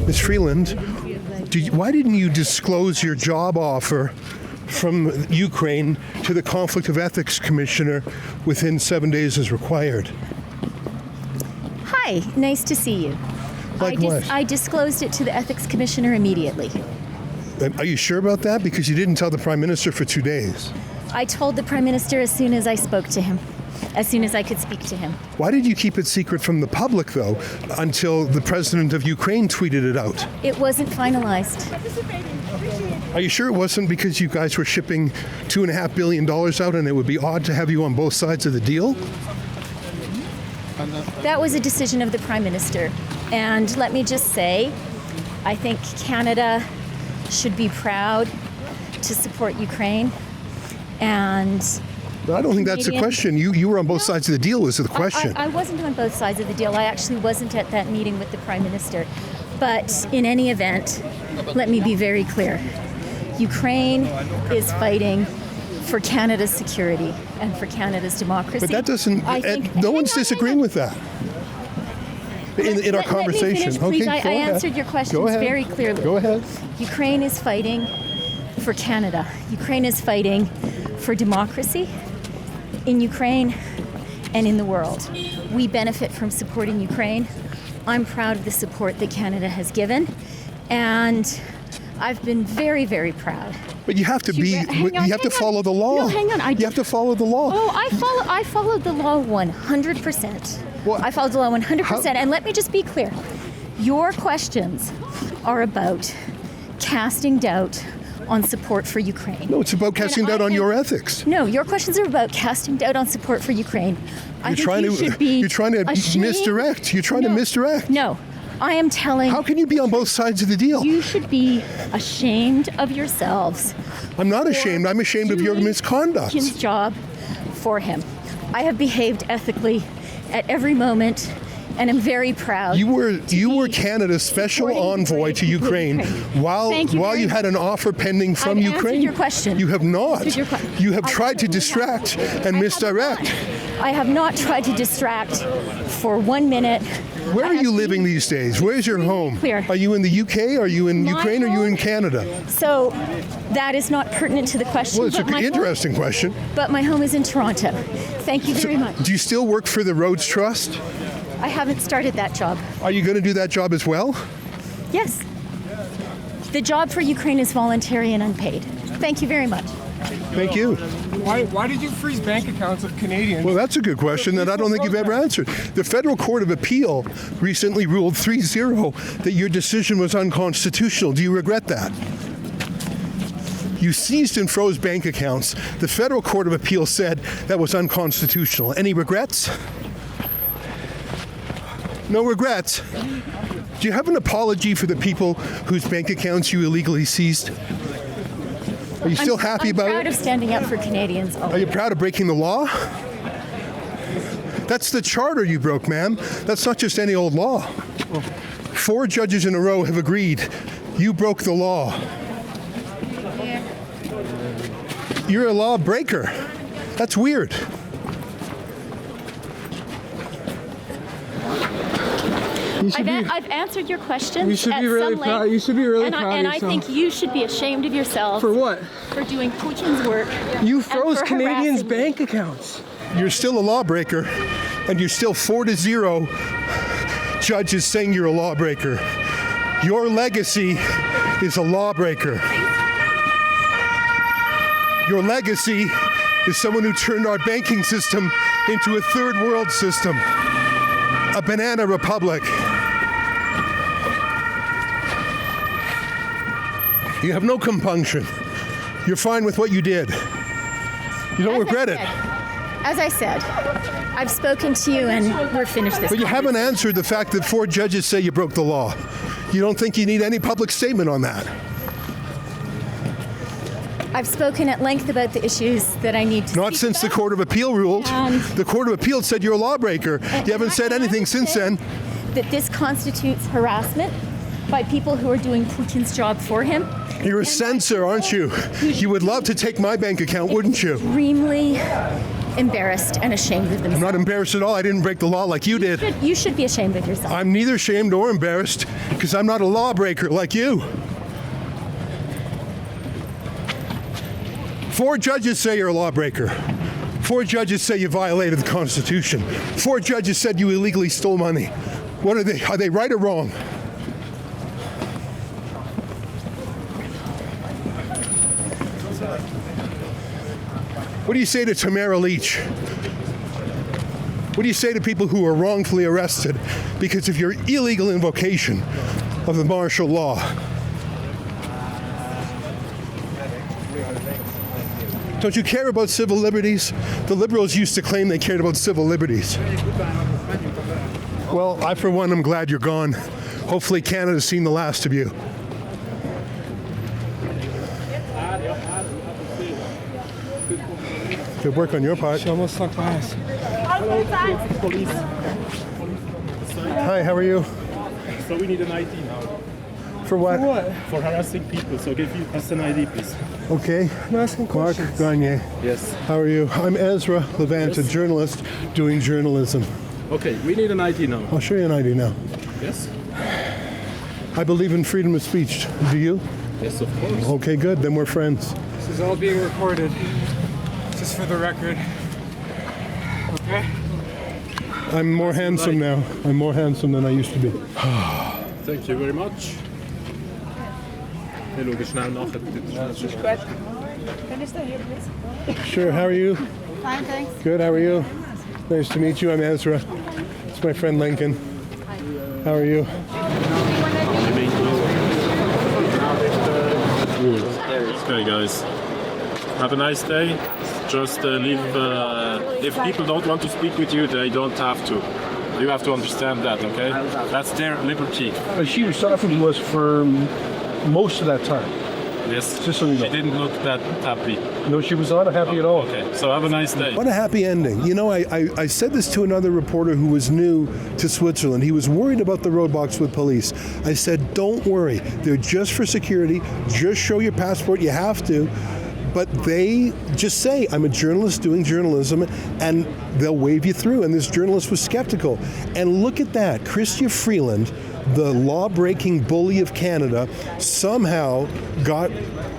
Ms. Freeland, why didn't you disclose your job offer from Ukraine to the Conflict of Ethics Commissioner within 7 days as required? Hi, nice to see you. Likewise. I disclosed it to the Ethics Commissioner immediately. Are you sure about that? Because you didn't tell the Prime Minister for 2 days. I told the Prime Minister as soon as I spoke to him, as soon as I could speak to him. Why did you keep it secret from the public, though, until the President of Ukraine tweeted it out? It wasn't finalized. Are you sure it wasn't because you guys were shipping $2.5 billion out and it would be odd to have you on both sides of the deal? That was a decision of the Prime Minister. And let me just say, I think Canada should be proud to support Ukraine. And But I don't think that's the question. You were on both sides of the deal was the question. I wasn't on both sides of the deal. I actually wasn't at that meeting with the Prime Minister. But in any event, let me be very clear. Ukraine is fighting for Canada's security and for Canada's democracy. But that doesn't, no one's disagreeing with that in our conversation. Let me finish, please. Okay, I answered your questions very clearly. Go ahead. Ukraine is fighting for Canada. Ukraine is fighting for democracy in Ukraine and in the world. We benefit from supporting Ukraine. I'm proud of the support that Canada has given, and I've been very, very proud. But you have to follow the law. No, hang on. You have to follow the law. Oh, I followed the law 100%. Well, I followed the law 100%. And let me just be clear. Your questions are about casting doubt on support for Ukraine. No, it's about casting doubt on your ethics. No, your questions are about casting doubt on support for Ukraine. You're trying to misdirect. You're trying to misdirect. No. I am telling... How can you be on both sides of the deal? You should be ashamed of yourselves. I'm not ashamed. I'm ashamed of your misconduct. Putin's job for him. I have behaved ethically at every moment, and I'm very proud. You were Canada's special envoy to Ukraine while you had an offer pending from Ukraine. I've answered your question. You have not. You have tried to distract and misdirect. I have not tried to distract for 1 minute. Where are you living these days? Where's your home? Clear. Are you in the UK? Are you in Ukraine? Or are you in Canada? So that is not pertinent to the question. Well, it's an interesting question. But my home is in Toronto. Thank you very much. Do you still work for the Roads Trust? I haven't started that job. Are you going to do that job as well? Yes. The job for Ukraine is voluntary and unpaid. Thank you very much. Thank you. Why did you freeze bank accounts of Canadians? Well, that's a good question that I don't think you've ever answered. The Federal Court of Appeal recently ruled 3-0 that your decision was unconstitutional. Do you regret that? You seized and froze bank accounts. The Federal Court of Appeal said that was unconstitutional. Any regrets? No regrets. Do you have an apology for the people whose bank accounts you illegally seized? Are you still happy about it? I'm proud of standing up for Canadians. Are you proud of breaking the law? That's the charter you broke, ma'am. That's not just any old law. 4 judges in a row have agreed you broke the law. You're a law breaker. That's weird. I've answered your questions. You should be really proud. You should be really proud of yourself. And I think you should be ashamed of yourself. For what? For doing Putin's work. You froze Canadians' bank accounts. You're still a lawbreaker, and you're still 4-0 judges saying you're a lawbreaker. Your legacy is a lawbreaker. Your legacy is someone who turned our banking system into a third world system, a banana republic. You have no compunction. You're fine with what you did. You don't regret it. As I said, I've spoken to you and we're finished this. But you haven't answered the fact that 4 judges say you broke the law. You don't think you need any public statement on that? I've spoken at length about the issues that I need to Not since the Court of Appeal ruled. The Court of Appeal said you're a lawbreaker. You haven't said anything since then. That this constitutes harassment by people who are doing Putin's job for him. You're a censor, aren't you? You would love to take my bank account, wouldn't you? embarrassed and ashamed of themselves. I'm not embarrassed at all. I didn't break the law like you did. You should be ashamed of yourself. I'm neither ashamed or embarrassed because I'm not a lawbreaker like you. 4 judges say you're a lawbreaker. 4 judges say you violated the Constitution. 4 judges said you illegally stole money. What are they? Are they right or wrong? What do you say to Tamara Leach? What do you say to people who are wrongfully arrested because of your illegal invocation of the martial law? Don't you care about civil liberties? The Liberals used to claim they cared about civil liberties. Well, I, for one, am glad you're gone. Hopefully Canada's seen the last of you. Good work on your part. She almost stuck by us. Hi, how are you? So we need an ID now For what? for harassing people. So give us an ID, please. Okay. I'm asking Mark questions. Gagne. Yes. How are you? I'm Ezra Levant, a Yes. journalist doing journalism. Okay, we need an ID now. I'll show you an ID now. Yes? I believe in freedom of speech. Do you? Yes, of course. Okay, good. Then we're friends. This is all being recorded. Just for the record. Okay? I'm more handsome now. I'm more handsome than I used to be. Thank you very much. Wir schauen schnell nachher. Can you stay here, please? Sure, how are you? Fine, thanks. Good, how are you? Nice to meet you. I'm Ezra. It's my friend Lincoln. How are you? Okay, guys. Have a nice day. Just leave. If people don't want to speak with you, they don't have to. You have to understand that, okay? That's their liberty. She was talking to us for most of that time. Yes. Just so you know. She didn't look that happy. No, she was not happy at all. Okay, so have a nice day. What a happy ending. You know, I said this to another reporter who was new to Switzerland. He was worried about the roadblocks with police. I said, don't worry. They're just for security. Just show your passport. You have to. But they just say, I'm a journalist doing journalism, and they'll wave you through. And this journalist was skeptical. And look at that. Chrystia Freeland, the law-breaking bully of Canada, somehow got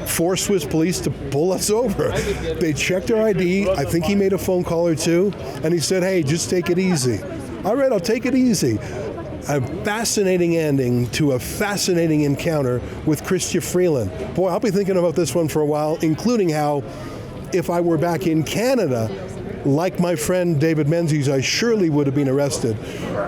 4 Swiss police to pull us over. They checked her ID. I think he made a phone call or 2, and he said, hey, just take it easy. All right, I'll take it easy. A fascinating ending to a fascinating encounter with Chrystia Freeland. Boy, I'll be thinking about this one for a while, including how, if I were back in Canada, like my friend David Menzies, I surely would have been arrested.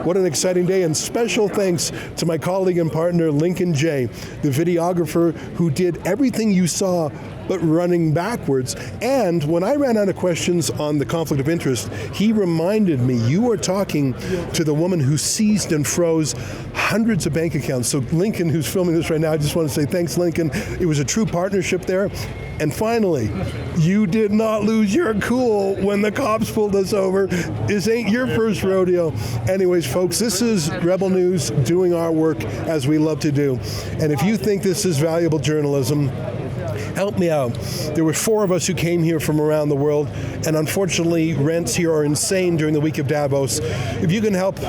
What an exciting day, and special thanks to my colleague and partner, Lincoln J., the videographer who did everything you saw but running backwards. And when I ran out of questions on the conflict of interest, he reminded me, you are talking to the woman who seized and froze hundreds of bank accounts. So Lincoln, who's filming this right now, I just want to say thanks, Lincoln. It was a true partnership there. And finally, you did not lose your cool when the cops pulled us over. This ain't your first rodeo. Anyways, folks, this is Rebel News doing our work as we love to do. And if you think this is valuable journalism, help me out. There were 4 of us who came here from around the world, and unfortunately, rents here are insane during the week of Davos. If you can help,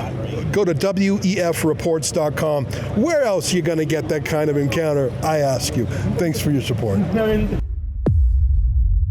go to wefreports.com. Where else are you going to get that kind of encounter, I ask you? Thanks for your support.